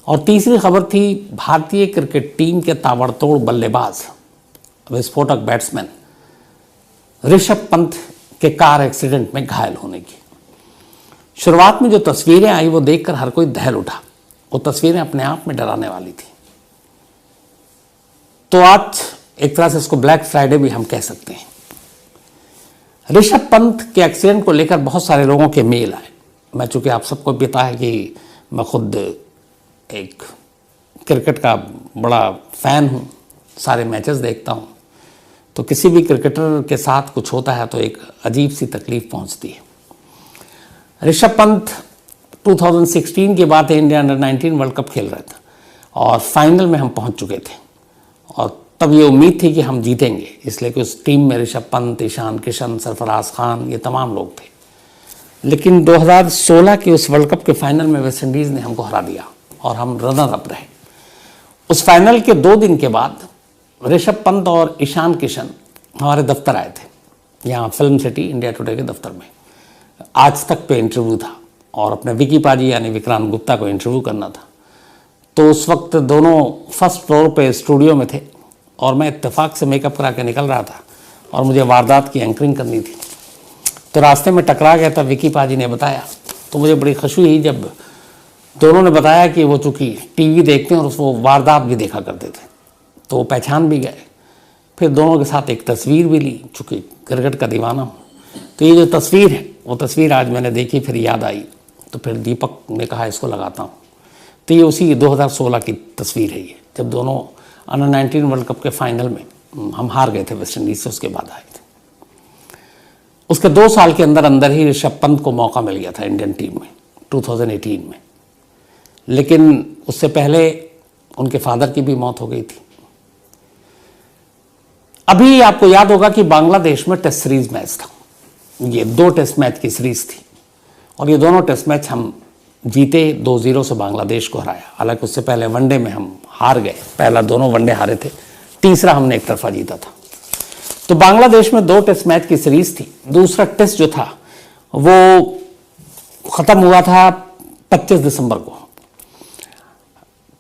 और तीसरी खबर थी भारतीय क्रिकेट टीम के ताबड़तोड़ बल्लेबाज विस्फोटक बैट्समैन ऋषभ पंत के कार एक्सीडेंट में घायल होने की। शुरुआत में जो तस्वीरें आई वो देखकर हर कोई दहल उठा। वो तस्वीरें अपने आप में डराने वाली थी। तो आज एक तरह से इसको ब्लैक फ्राइडे भी हम कह सकते हैं। ऋषभ पंत के एक्सीडेंट को लेकर बहुत सारे लोगों के मेल आए। मैं चूंकि आप सबको पता है कि मैं खुद एक क्रिकेट का बड़ा फैन हूँ, सारे मैचेस देखता हूँ, तो किसी भी क्रिकेटर के साथ कुछ होता है तो एक अजीब सी तकलीफ पहुँचती है। ऋषभ पंत 2016 की बात है, इंडिया अंडर 19 वर्ल्ड कप खेल रहा था और फाइनल में हम पहुँच चुके थे और तब ये उम्मीद थी कि हम जीतेंगे, इसलिए कि उस टीम में ऋषभ पंत, ईशान किशन, सरफराज खान, ये तमाम लोग थे। लेकिन 2016 के उस वर्ल्ड कप के फाइनल में वेस्ट इंडीज़ ने हमको हरा दिया और हम रनर अप रहे। उस फाइनल के 2 दिन के बाद ऋषभ पंत और ईशान किशन हमारे दफ्तर आए थे, यहाँ फिल्म सिटी इंडिया टुडे के दफ्तर में। आज तक पे इंटरव्यू था और अपने विकी पाजी यानी विक्रांत गुप्ता को इंटरव्यू करना था। तो उस वक्त दोनों फर्स्ट फ्लोर पे स्टूडियो में थे और मैं इत्तेफाक से मेकअप करा के निकल रहा था और मुझे वारदात की एंकरिंग करनी थी। तो रास्ते में टकरा गया था, विकी पाजी ने बताया, तो मुझे बड़ी खुशी हुई जब दोनों ने बताया कि वो चूँकि टीवी देखते हैं और वो वारदात भी देखा करते थे, तो वो पहचान भी गए। फिर दोनों के साथ एक तस्वीर भी ली, चूँकि क्रिकेट का दीवाना हूँ। तो ये जो तस्वीर है वो तस्वीर आज मैंने देखी, फिर याद आई, तो फिर दीपक ने कहा इसको लगाता हूँ। तो ये उसी 2016 की तस्वीर है ये, जब दोनों अंडर 19 वर्ल्ड कप के फाइनल में हम हार गए थे वेस्ट इंडीज से, उसके बाद आए थे। उसके 2 साल के अंदर अंदर ही ऋषभ पंत को मौका मिल गया था इंडियन टीम में 2018 में, लेकिन उससे पहले उनके फादर की भी मौत हो गई थी। अभी आपको याद होगा कि बांग्लादेश में टेस्ट सीरीज मैच था, ये 2 टेस्ट मैच की सीरीज थी और ये दोनों टेस्ट मैच हम जीते, 2-0 से बांग्लादेश को हराया। हालांकि उससे पहले वनडे में हम हार गए, पहला दोनों वनडे हारे थे, तीसरा हमने एक तरफा जीता था। तो बांग्लादेश में 2 टेस्ट मैच की सीरीज थी। दूसरा टेस्ट जो था वो खत्म हुआ था 25 दिसंबर को।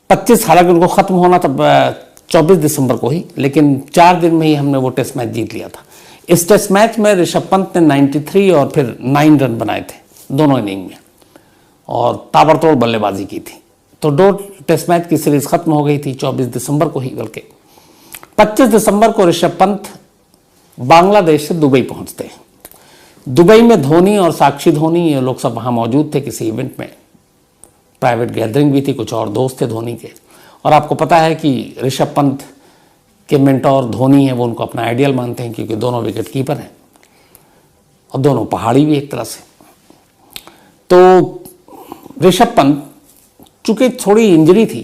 25 हालांकि उनको खत्म होना था 24 दिसंबर को ही, लेकिन 4 दिन में ही हमने वो टेस्ट मैच जीत लिया था। इस टेस्ट मैच में ऋषभ पंत ने 93 और फिर 9 रन बनाए थे दोनों इनिंग में और ताबड़तोड़ बल्लेबाजी की थी। तो 2 टेस्ट मैच की सीरीज खत्म हो गई थी 24 दिसंबर को ही, बल्कि 25 दिसंबर को ऋषभ पंत बांग्लादेश से दुबई पहुंचते हैं। दुबई में धोनी और साक्षी धोनी, ये लोग सब वहाँ मौजूद थे किसी इवेंट में, प्राइवेट गैदरिंग भी थी, कुछ और दोस्त थे धोनी के। और आपको पता है कि ऋषभ पंत के मेंटोर धोनी है, वो उनको अपना आइडियल मानते हैं क्योंकि दोनों विकेट कीपर हैं और दोनों पहाड़ी भी एक तरह से। तो ऋषभ पंत चूँकि थोड़ी इंजरी थी,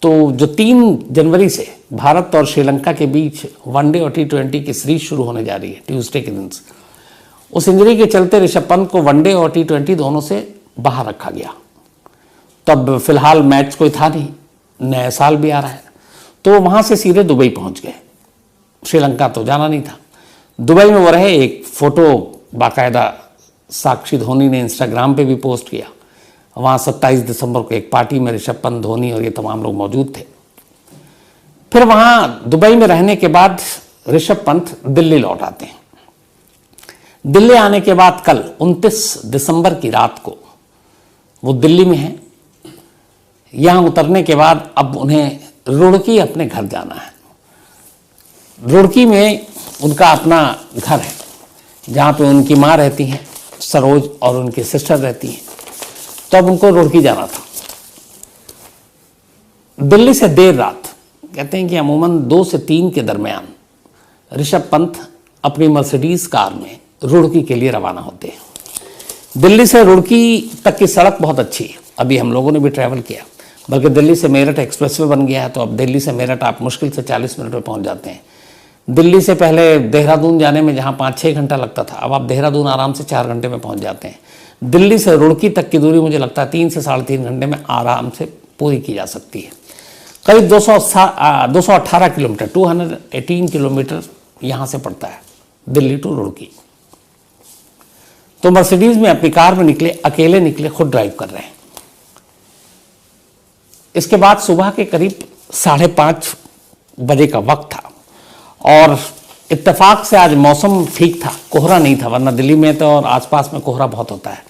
तो जो 3 जनवरी से भारत और श्रीलंका के बीच वनडे और T20 की सीरीज शुरू होने जा रही है ट्यूसडे के दिन से, उस इंजरी के चलते ऋषभ पंत को वनडे और T20 दोनों से बाहर रखा गया। तब फिलहाल मैच कोई था नहीं, नया साल भी आ रहा है, तो वहाँ से सीधे दुबई पहुँच गए। श्रीलंका तो जाना नहीं था, दुबई में वो रहे। एक फ़ोटो बाकायदा साक्षी धोनी ने इंस्टाग्राम पे भी पोस्ट किया। वहाँ 27 दिसंबर को एक पार्टी में ऋषभ पंत, धोनी और ये तमाम लोग मौजूद थे। फिर वहाँ दुबई में रहने के बाद ऋषभ पंत दिल्ली लौट आते हैं। दिल्ली आने के बाद कल 29 दिसंबर की रात को वो दिल्ली में हैं। यहाँ उतरने के बाद अब उन्हें रुड़की अपने घर जाना है। रुड़की में उनका अपना घर है जहाँ पे उनकी माँ रहती हैं सरोज और उनकी सिस्टर रहती हैं। तो अब उनको रुड़की जाना था। दिल्ली से देर रात, कहते हैं कि अमूमन 2 से 3 के दरमियान ऋषभ पंत अपनी मर्सिडीज कार में रुड़की के लिए रवाना होते हैं। दिल्ली से रुड़की तक की सड़क बहुत अच्छी है, अभी हम लोगों ने भी ट्रैवल किया, बल्कि दिल्ली से मेरठ एक्सप्रेसवे बन गया है। तो अब दिल्ली से मेरठ आप मुश्किल से 40 मिनट में पहुंच जाते हैं। दिल्ली से पहले देहरादून जाने में जहां 5-6 घंटा लगता था, अब आप देहरादून आराम से 4 घंटे में पहुंच जाते हैं। दिल्ली से रुड़की तक की दूरी मुझे लगता है 3 से 3.5 घंटे में आराम से पूरी की जा सकती है। करीब 218 किलोमीटर 218 किलोमीटर यहाँ से पड़ता है दिल्ली टू रुड़की। तो मर्सिडीज में अपनी कार में निकले, अकेले निकले, खुद ड्राइव कर रहे हैं। इसके बाद सुबह के करीब 5:30 बजे का वक्त था और इत्तेफाक से आज मौसम ठीक था, कोहरा नहीं था, वरना दिल्ली में तो और आसपास में कोहरा बहुत होता है,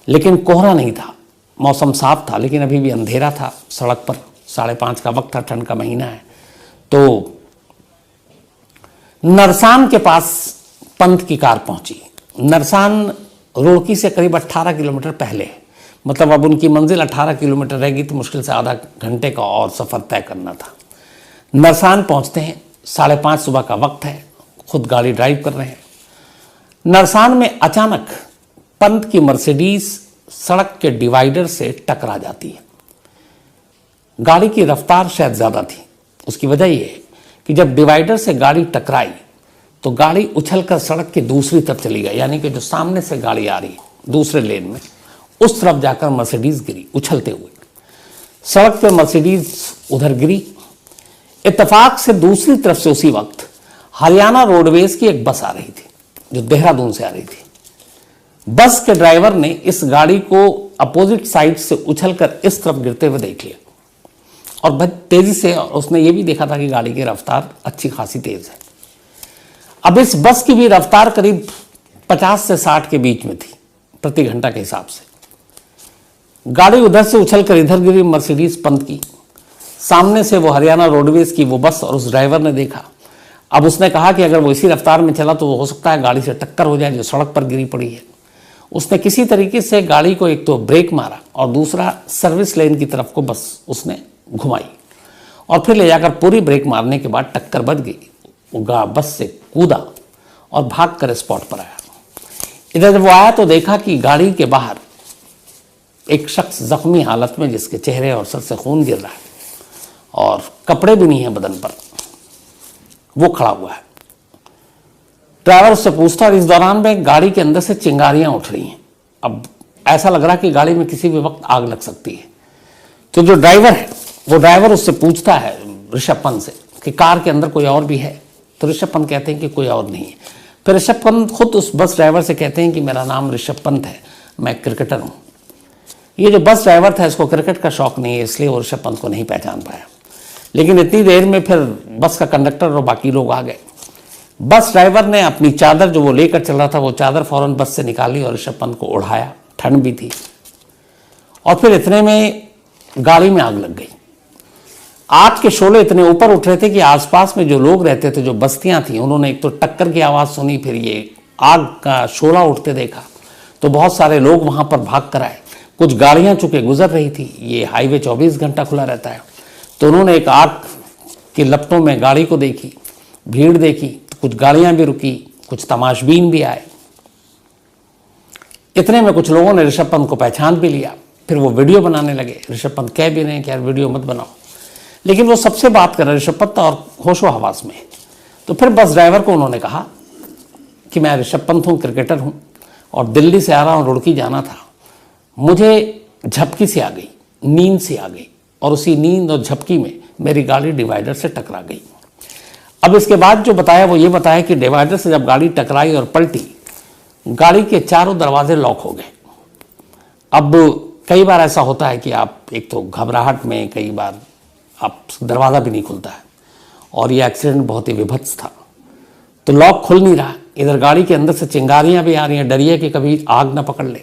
लेकिन कोहरा नहीं था, मौसम साफ था, लेकिन अभी भी अंधेरा था सड़क पर। 5:30 का वक्त था, ठंड का महीना है। तो नरसान के पास पंथ की कार पहुंची। नरसान रुड़की से करीब 18 किलोमीटर पहले है, मतलब अब उनकी मंजिल 18 किलोमीटर रहेगी तो मुश्किल से आधा घंटे का और सफ़र तय करना था। नरसान पहुंचते हैं, 5:30 सुबह का वक्त है, खुद गाड़ी ड्राइव कर रहे हैं। नरसान में अचानक पंत की मर्सिडीज सड़क के डिवाइडर से टकरा जाती है। गाड़ी की रफ्तार शायद ज़्यादा थी, उसकी वजह यह है कि जब डिवाइडर से गाड़ी टकराई तो गाड़ी उछलकर सड़क की दूसरी तरफ चली गई, यानी कि जो सामने से गाड़ी आ रही दूसरे लेन में, उस तरफ जाकर मर्सिडीज गिरी उछलते हुए। सड़क पे मर्सिडीज उधर गिरी। इत्तेफाक से दूसरी तरफ से उसी वक्त हरियाणा रोडवेज की एक बस आ रही थी जो देहरादून से आ रही थी। बस के ड्राइवर ने इस गाड़ी को अपोजिट साइड से उछलकर इस तरफ गिरते हुए देख लिया और बहुत तेजी से, और उसने ये भी देखा था कि गाड़ी की रफ्तार अच्छी खासी तेज है। अब इस बस की भी रफ्तार करीब 50 से 60 के बीच में थी प्रति घंटा के हिसाब से। गाड़ी उधर से उछलकर इधर गिरी मर्सिडीज पंत की। सामने से वो हरियाणा रोडवेज की वो बस और उस ड्राइवर ने देखा। अब उसने कहा कि अगर वो इसी रफ्तार में चला तो हो सकता है गाड़ी से टक्कर हो जाए जो सड़क पर गिरी पड़ी है। उसने किसी तरीके से गाड़ी को एक तो ब्रेक मारा और दूसरा सर्विस लेन की तरफ को बस उसने घुमाई और फिर ले जाकर पूरी ब्रेक मारने के बाद टक्कर बच गई। वो बस से कूदा और भागकर स्पॉट पर आया। इधर जब वो आया तो देखा कि गाड़ी के बाहर एक शख्स जख्मी हालत में, जिसके चेहरे और सर से खून गिर रहा है और कपड़े भी नहीं है बदन पर, वो खड़ा हुआ है। ड्राइवर उससे पूछता और इस दौरान में गाड़ी के अंदर से चिंगारियां उठ रही हैं। अब ऐसा लग रहा है कि गाड़ी में किसी भी वक्त आग लग सकती है। तो जो ड्राइवर है वो ड्राइवर उससे पूछता है ऋषभ पंत से कि कार के अंदर कोई और भी है। तो ऋषभ पंत कहते हैं कि कोई और नहीं है। फिर ऋषभ पंत खुद उस बस ड्राइवर से कहते हैं कि मेरा नाम ऋषभ पंत है, मैं क्रिकेटर हूँ। ये जो बस ड्राइवर था इसको क्रिकेट का शौक नहीं है, इसलिए वो ऋषभ पंत को नहीं पहचान पाया। लेकिन इतनी देर में फिर बस का कंडक्टर और बाकी लोग आ गए। बस ड्राइवर ने अपनी चादर जो वो लेकर चल रहा था वो चादर फौरन बस से निकाली और ऋषभ पंत को उड़ाया, ठंड भी थी। और फिर इतने में गाड़ी में आग लग गई। आग के शोले इतने ऊपर उठ रहे थे कि आसपास में जो लोग रहते थे, जो बस्तियां थी, उन्होंने एक तो टक्कर की आवाज़ सुनी, फिर ये आग का शोला उठते देखा तो बहुत सारे लोग वहां पर भाग कर आए। कुछ गाड़ियां चूंकि गुजर रही थी, ये हाईवे 24 घंटा खुला रहता है, तो उन्होंने एक आग की लपटों में गाड़ी को देखी, भीड़ देखी, तो कुछ गाड़ियां भी रुकी, कुछ तमाशबीन भी आए। इतने में कुछ लोगों ने ऋषभ पंत को पहचान भी लिया। फिर वो वीडियो बनाने लगे। ऋषभ पंत कह भी रहे हैं कि यार वीडियो मत बनाओ, लेकिन वो सबसे बात कर रहे ऋषभ पंत और होशो हवास में। तो फिर बस ड्राइवर को उन्होंने कहा कि मैं ऋषभ पंत हूँ, क्रिकेटर हूँ और दिल्ली से आ रहा हूँ, रुड़की जाना था। मुझे झपकी से आ गई, नींद से आ गई और उसी नींद और झपकी में मेरी गाड़ी डिवाइडर से टकरा गई। अब इसके बाद जो बताया वो ये बताया कि डिवाइडर से जब गाड़ी टकराई और पलटी, गाड़ी के चारों दरवाजे लॉक हो गए। अब कई बार ऐसा होता है कि आप एक तो घबराहट में, कई बार आप दरवाज़ा भी नहीं खुलता है और ये एक्सीडेंट बहुत ही विभत्स था। तो लॉक खुल नहीं रहा, इधर गाड़ी के अंदर से चिंगारियां भी आ रही हैं, डरिए कि कभी आग ना पकड़ ले।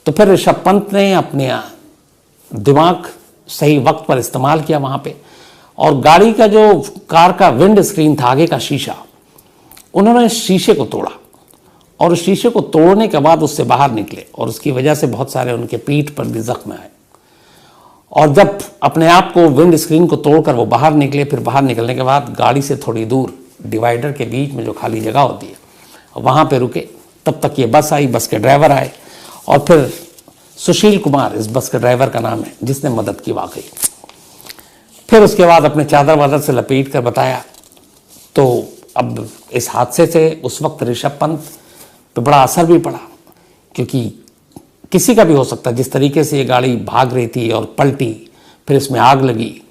तो फिर ऋषभ पंत ने अपने दिमाग सही वक्त पर इस्तेमाल किया वहाँ पे और गाड़ी का जो कार का विंड स्क्रीन था, आगे का शीशा, उन्होंने शीशे को तोड़ा और उस शीशे को तोड़ने के बाद उससे बाहर निकले और उसकी वजह से बहुत सारे उनके पीठ पर भी जख्म आए। और जब अपने आप को विंड स्क्रीन को तोड़कर वो बाहर निकले, फिर बाहर निकलने के बाद गाड़ी से थोड़ी दूर डिवाइडर के बीच में जो खाली जगह होती है वहाँ पे रुके। तब तक ये बस आई, बस के ड्राइवर आए और फिर सुशील कुमार इस बस के ड्राइवर का नाम है, जिसने मदद की वाकई। फिर उसके बाद अपने चादर वादर से लपेट कर बताया। तो अब इस हादसे से उस वक्त ऋषभ पंत पे बड़ा असर भी पड़ा, क्योंकि किसी का भी हो सकता है। जिस तरीके से ये गाड़ी भाग रही थी और पलटी, फिर इसमें आग लगी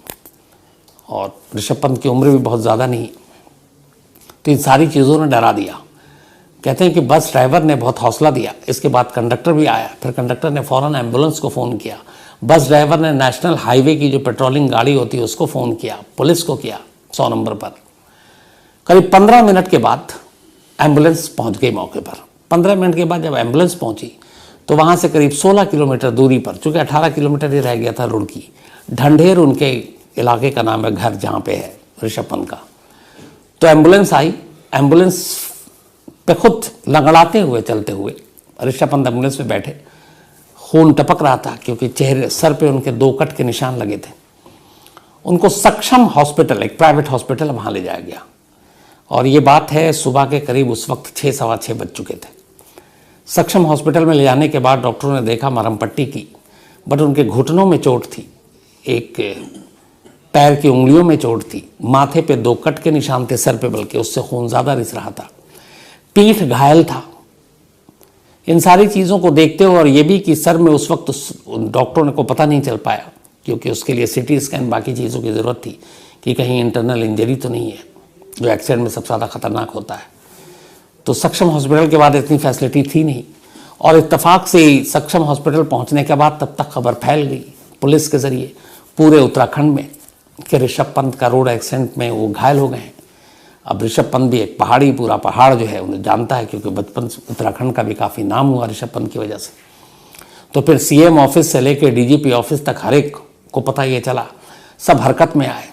और ऋषभ पंत की उम्र भी बहुत ज़्यादा नहीं, तो इन सारी चीज़ों ने डरा दिया। कहते हैं कि बस ड्राइवर ने बहुत हौसला दिया। इसके बाद कंडक्टर भी आया, फिर कंडक्टर ने फ़ौरन एम्बुलेंस को फ़ोन किया। बस ड्राइवर ने नेशनल हाईवे की जो पेट्रोलिंग गाड़ी होती है उसको फ़ोन किया, पुलिस को किया 100 नंबर पर। करीब 15 मिनट के बाद एम्बुलेंस पहुंच गई मौके पर। 15 मिनट के बाद जब एम्बुलेंस पहुंची तो वहाँ से करीब 16 किलोमीटर दूरी पर, चूँकि 18 किलोमीटर ही रह गया था रुड़की, ढंढेर उनके इलाके का नाम है, घर जहाँ पे है ऋषभ पंत का। तो एम्बुलेंस आई, एम्बुलेंस पे खुद लंगड़ाते हुए चलते हुए ऋषभ पंत एम्बुलेंस पे बैठे। खून टपक रहा था क्योंकि चेहरे सर पे उनके 2 कट के निशान लगे थे। उनको सक्षम हॉस्पिटल, एक प्राइवेट हॉस्पिटल, वहाँ ले जाया गया। और ये बात है सुबह के करीब उस वक्त 6 सवा 6 बज चुके थे। सक्षम हॉस्पिटल में ले जाने के बाद डॉक्टरों ने देखा, मरहम पट्टी की, बट उनके घुटनों में चोट थी, एक पैर की उंगलियों में चोट थी, माथे पे 2 कट के निशान थे सर पे, बल्कि उससे खून ज़्यादा रिस रहा था, पीठ घायल था। इन सारी चीज़ों को देखते हुए और ये भी कि सर में उस वक्त डॉक्टरों को पता नहीं चल पाया क्योंकि उसके लिए सिटी स्कैन बाकी चीज़ों की ज़रूरत थी कि कहीं इंटरनल इंजरी तो नहीं है, जो एक्सीडेंट में सबसे ज़्यादा खतरनाक होता है। तो सक्षम हॉस्पिटल के बाद इतनी फैसिलिटी थी नहीं, और इत्तेफाक से सक्षम हॉस्पिटल पहुंचने के बाद तब तक खबर फैल गई पुलिस के ज़रिए पूरे उत्तराखंड में कि ऋषभ पंत का रोड एक्सीडेंट में वो घायल हो गए हैं। अब ऋषभ पंत भी एक पहाड़ी, पूरा पहाड़ जो है उन्हें जानता है क्योंकि बचपन से उत्तराखंड का भी काफ़ी नाम हुआ ऋषभ पंत की वजह से। तो फिर सीएम ऑफिस से लेकर डीजीपी ऑफिस तक हर एक को पता ये चला, सब हरकत में आए।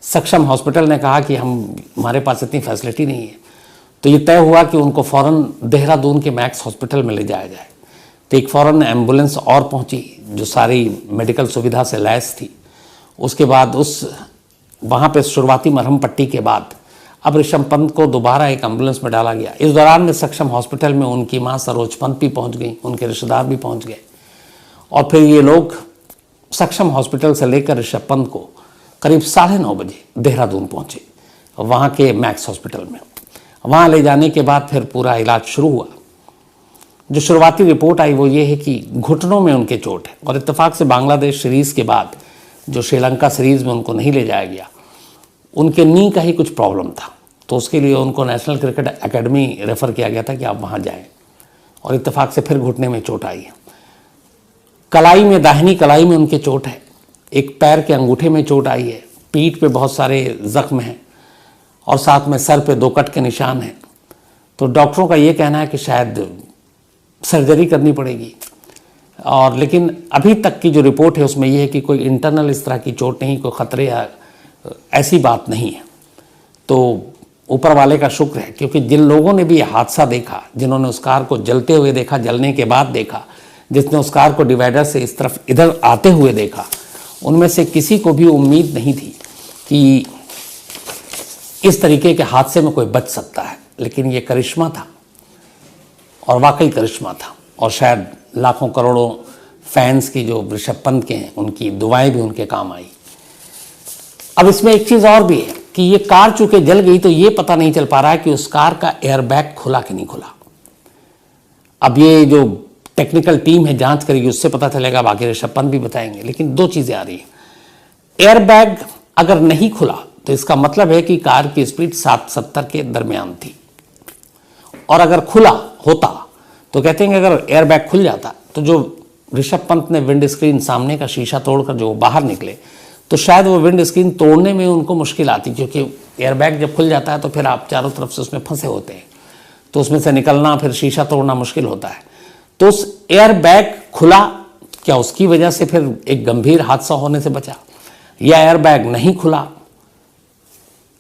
सक्षम हॉस्पिटल ने कहा कि हमारे पास इतनी फैसिलिटी नहीं है, तो ये तय हुआ कि उनको फ़ौरन देहरादून के मैक्स हॉस्पिटल में ले जाया जाए। तो एक फ़ौरन एम्बुलेंस और पहुंची जो सारी मेडिकल सुविधा से लैस थी। उसके बाद वहाँ पे शुरुआती मरहम पट्टी के बाद अब ऋषभ पंत को दोबारा एक एम्बुलेंस में डाला गया। इस दौरान में सक्षम हॉस्पिटल में उनकी माँ सरोज पंत भी पहुँच गई, उनके रिश्तेदार भी पहुँच गए, और फिर ये लोग सक्षम हॉस्पिटल से लेकर ऋषभ पंत को करीब 9:30 बजे देहरादून पहुँचे, वहाँ के मैक्स हॉस्पिटल में। वहाँ ले जाने के बाद फिर पूरा इलाज शुरू हुआ। जो शुरुआती रिपोर्ट आई वो ये है कि घुटनों में उनके चोट है, और इत्तेफाक से बांग्लादेश सीरीज़ के बाद जो श्रीलंका सीरीज़ में उनको नहीं ले जाया गया, उनके नी का ही कुछ प्रॉब्लम था, तो उसके लिए उनको नेशनल क्रिकेट एकेडमी रेफ़र किया गया था कि आप वहाँ जाएं, और इत्तेफाक से फिर घुटने में चोट आई है। कलाई में, दाहिनी कलाई में उनके चोट है, एक पैर के अंगूठे में चोट आई है, पीठ पे बहुत सारे ज़ख्म हैं, और साथ में सर पे 2 कट के निशान हैं। तो डॉक्टरों का ये कहना है कि शायद सर्जरी करनी पड़ेगी, और लेकिन अभी तक की जो रिपोर्ट है उसमें यह है कि कोई इंटरनल इस तरह की चोट नहीं, कोई ख़तरे या ऐसी बात नहीं है। तो ऊपर वाले का शुक्र है, क्योंकि जिन लोगों ने भी ये हादसा देखा, जिन्होंने उस कार को जलते हुए देखा, जलने के बाद देखा, जिसने उस कार को डिवाइडर से इस तरफ इधर आते हुए देखा, उनमें से किसी को भी उम्मीद नहीं थी कि इस तरीके के हादसे में कोई बच सकता है। लेकिन ये करिश्मा था, और वाकई करिश्मा था, और शायद लाखों करोड़ों फैंस की जो ऋषभ पंत के हैं उनकी दुआएं भी उनके काम आई। अब इसमें एक चीज़ और भी है कि ये कार चूंकि जल गई तो ये पता नहीं चल पा रहा है कि उस कार का एयरबैग खुला कि नहीं खुला। अब ये जो टेक्निकल टीम है जांच करेगी, उससे पता चलेगा, बाकी ऋषभ पंत भी बताएंगे। लेकिन 2 चीज़ें आ रही हैं। एयरबैग अगर नहीं खुला तो इसका मतलब है कि कार की स्पीड 60-70 के दरमियान थी, और अगर खुला होता तो कहते हैं कि अगर एयरबैग खुल जाता तो जो ऋषभ पंत ने विंड स्क्रीन, सामने का शीशा तोड़कर जो बाहर निकले, तो शायद वो विंड स्क्रीन तोड़ने में उनको मुश्किल आती, क्योंकि एयरबैग जब खुल जाता है तो फिर आप चारों तरफ से उसमें फंसे होते हैं, तो उसमें से निकलना, फिर शीशा तोड़ना मुश्किल होता है। तो उस एयरबैग खुला, क्या उसकी वजह से फिर एक गंभीर हादसा होने से बचा, या एयरबैग नहीं खुला?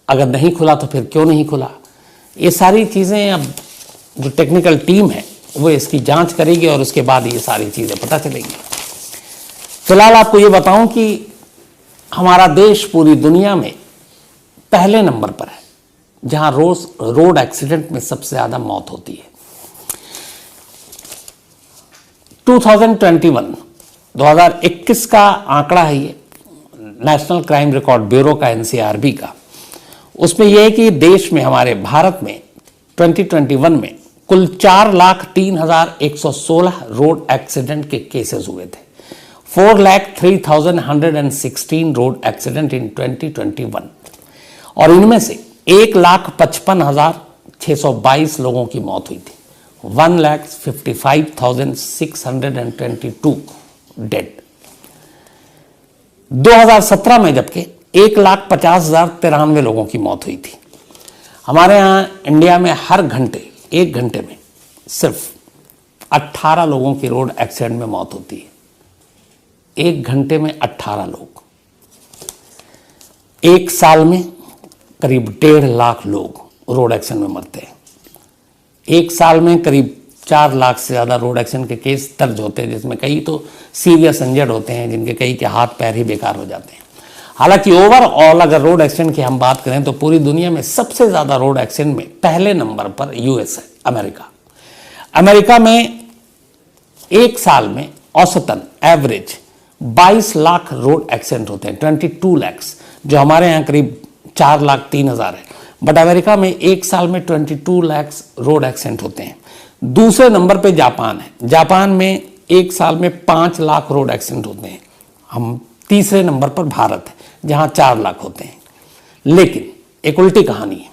अगर नहीं खुला तो फिर क्यों नहीं खुला? ये सारी चीज़ें अब जो टेक्निकल टीम है वो इसकी जांच करेगी, और उसके बाद ये सारी चीज़ें पता चलेंगी। फिलहाल आपको ये बताऊं कि हमारा देश पूरी दुनिया में पहले नंबर पर है जहां रोड एक्सीडेंट में सबसे ज़्यादा मौत होती है। 2021 का आंकड़ा है ये, नेशनल क्राइम रिकॉर्ड ब्यूरो का, एनसीआरबी का। उसमें यह है कि देश में, हमारे भारत में 2021 में कुल 4,03,116 रोड एक्सीडेंट के केसेस हुए थे। 4,03,116 रोड एक्सीडेंट इन 2021, और इनमें से 1,55,622 लोगों की मौत हुई थी। 1,55,622 डेड। 2017 में जबकि 1,50,93 लोगों की मौत हुई थी। हमारे यहाँ इंडिया में हर घंटे 1 घंटे में सिर्फ 18 लोगों की रोड एक्सीडेंट में मौत होती है। 1 घंटे में 18 लोग। 1 साल में करीब 1.5 लाख लोग रोड एक्सीडेंट में मरते हैं। 1 साल में करीब 4 लाख से ज़्यादा रोड एक्सीडेंट के केस दर्ज होते हैं, जिसमें कई तो सीरियस इंजर्ड होते हैं, जिनके कई के हाथ पैर ही बेकार हो जाते हैं। हालांकि ओवरऑल अगर रोड एक्सीडेंट की हम बात करें तो पूरी दुनिया में सबसे ज़्यादा रोड एक्सीडेंट में पहले नंबर पर यूएस है, अमेरिका। अमेरिका में 1 साल में औसतन एवरेज 22 लाख रोड एक्सीडेंट होते हैं, 22 लैक्स, जो हमारे यहाँ करीब 4,03,000 है। बट अमेरिका में 1 साल में 22 लैक्स रोड एक्सीडेंट होते हैं। दूसरे नंबर पे जापान है। जापान में 1 साल में 5 लाख रोड एक्सीडेंट होते हैं। हम तीसरे नंबर पर भारत है, जहाँ 4 लाख होते हैं। लेकिन एक उल्टी कहानी है।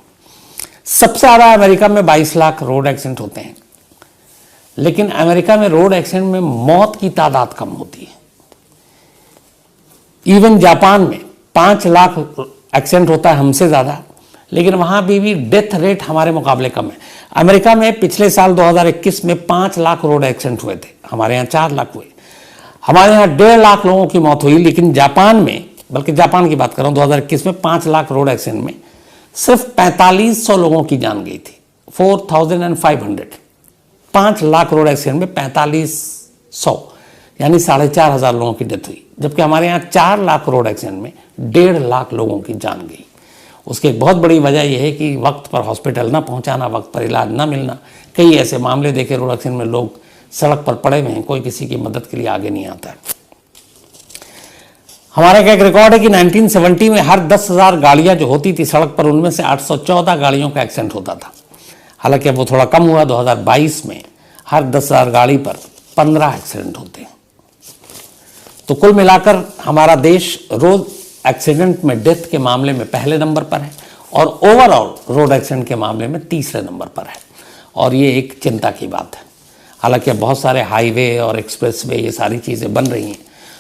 सबसे ज़्यादा अमेरिका में 22 लाख रोड एक्सीडेंट होते हैं, लेकिन अमेरिका में रोड एक्सीडेंट में मौत की तादाद कम होती है। इवन जापान में 5 लाख एक्सीडेंट होता है, हमसे ज़्यादा, लेकिन वहाँ भी डेथ रेट हमारे मुकाबले कम है। अमेरिका में पिछले साल 2021 में 5 लाख रोड एक्सीडेंट हुए थे, हमारे यहाँ 4 लाख हुए। हमारे यहाँ 1.5 लाख लोगों की मौत हुई, लेकिन जापान में, बल्कि जापान की बात कर रहा हूँ, 2021 में 5 लाख रोड एक्सीडेंट में सिर्फ 4500 लोगों की जान गई थी। 4500, 5 लाख रोड एक्सीडेंट में 4500, यानी 4,500 लोगों की डेथ हुई। जबकि हमारे यहाँ 4 लाख रोड एक्सीडेंट में 1.5 लाख लोगों की जान गई। उसकी एक बहुत बड़ी वजह यह है कि वक्त पर हॉस्पिटल ना पहुंचाना, वक्त पर इलाज ना मिलना। कई ऐसे मामले देखे रोड एक्सीडेंट में लोग सड़क पर पड़े हुए हैं, कोई किसी की मदद के लिए आगे नहीं आता है। हमारे का एक रिकॉर्ड है कि 1970 में हर 10,000 गाड़ियां जो होती थी सड़क पर, उनमें से 814 गाड़ियों का एक्सीडेंट होता था। हालांकि अब वो थोड़ा कम हुआ। 2022 में हर 10,000 गाड़ी पर 15 एक्सीडेंट होते हैं। तो कुल मिलाकर हमारा देश रोड एक्सीडेंट में डेथ के मामले में पहले नंबर पर है और ओवरऑल रोड एक्सीडेंट के मामले में तीसरे नंबर पर है, और ये एक चिंता की बात है। हालांकि अब बहुत सारे हाईवे और एक्सप्रेसवे, ये सारी चीज़ें बन रही हैं,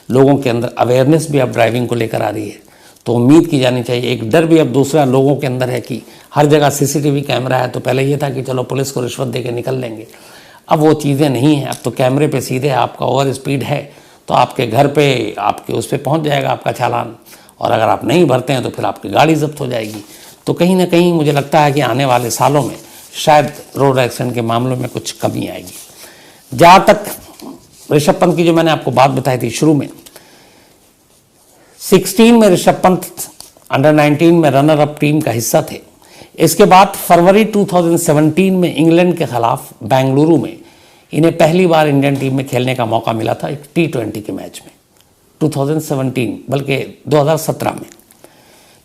लोगों के अंदर अवेयरनेस भी अब ड्राइविंग को लेकर आ रही है, तो उम्मीद की जानी चाहिए। एक डर भी अब दूसरा लोगों के अंदर है कि हर जगह सीसीटीवी कैमरा है। तो पहले ये था कि चलो पुलिस को रिश्वत दे के निकल लेंगे, अब वो चीज़ें नहीं हैं। अब तो कैमरे पे सीधे आपका ओवर स्पीड है तो आपके घर पे, आपके उस पर पहुँच जाएगा आपका चालान, और अगर आप नहीं भरते हैं तो फिर आपकी गाड़ी जब्त हो जाएगी। तो कहीं ना कहीं मुझे लगता है कि आने वाले सालों में शायद रोड एक्सीडेंट के मामलों में कुछ कमी आएगी। जहाँ तक ऋषभ पंत की जो मैंने आपको बात बताई थी शुरू में, 16 में ऋषभ पंत अंडर 19 में रनर अप टीम का हिस्सा थे। इसके बाद फरवरी 2017 में इंग्लैंड के खिलाफ बेंगलुरु में इन्हें पहली बार इंडियन टीम में खेलने का मौका मिला था, एक T20 के मैच में। 2017 बल्कि 2017 में,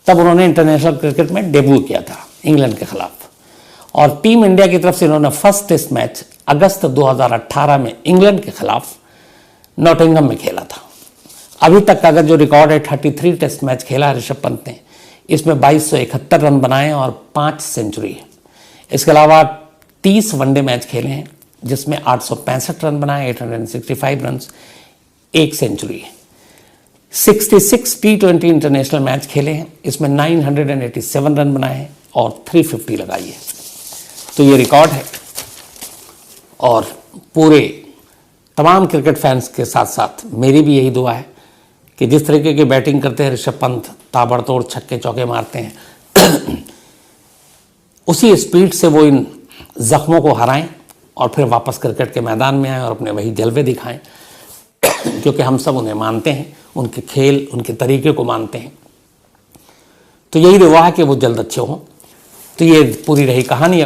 तब उन्होंने इंटरनेशनल क्रिकेट में डेब्यू किया था इंग्लैंड के खिलाफ। और टीम इंडिया की तरफ से इन्होंने फर्स्ट टेस्ट मैच अगस्त 2018 में इंग्लैंड के खिलाफ नॉटिंघम में खेला था। अभी तक का अगर जो रिकॉर्ड है, 33 टेस्ट मैच खेला है ऋषभ पंत ने, इसमें 2271 रन बनाए और 5 सेंचुरी है। इसके अलावा 30 वनडे मैच खेले हैं, जिसमें 865 रन बनाए, 865 रन, 1 सेंचुरी है। 66 T20 इंटरनेशनल मैच खेले हैं, इसमें 987 रन बनाए हैं और 350 लगाई है। तो ये रिकॉर्ड है, और पूरे तमाम क्रिकेट फैंस के साथ साथ मेरी भी यही दुआ है कि जिस तरीके की बैटिंग करते हैं ऋषभ पंत, ताबड़तोड़ छक्के चौके मारते हैं, उसी स्पीड से वो इन जख्मों को हराएं और फिर वापस क्रिकेट के मैदान में आएँ और अपने वही जलवे दिखाएं, क्योंकि हम सब उन्हें मानते हैं, उनके खेल, उनके तरीके को मानते हैं। तो यही दुआ है कि वो जल्द अच्छे हों। तो ये पूरी रही कहानी।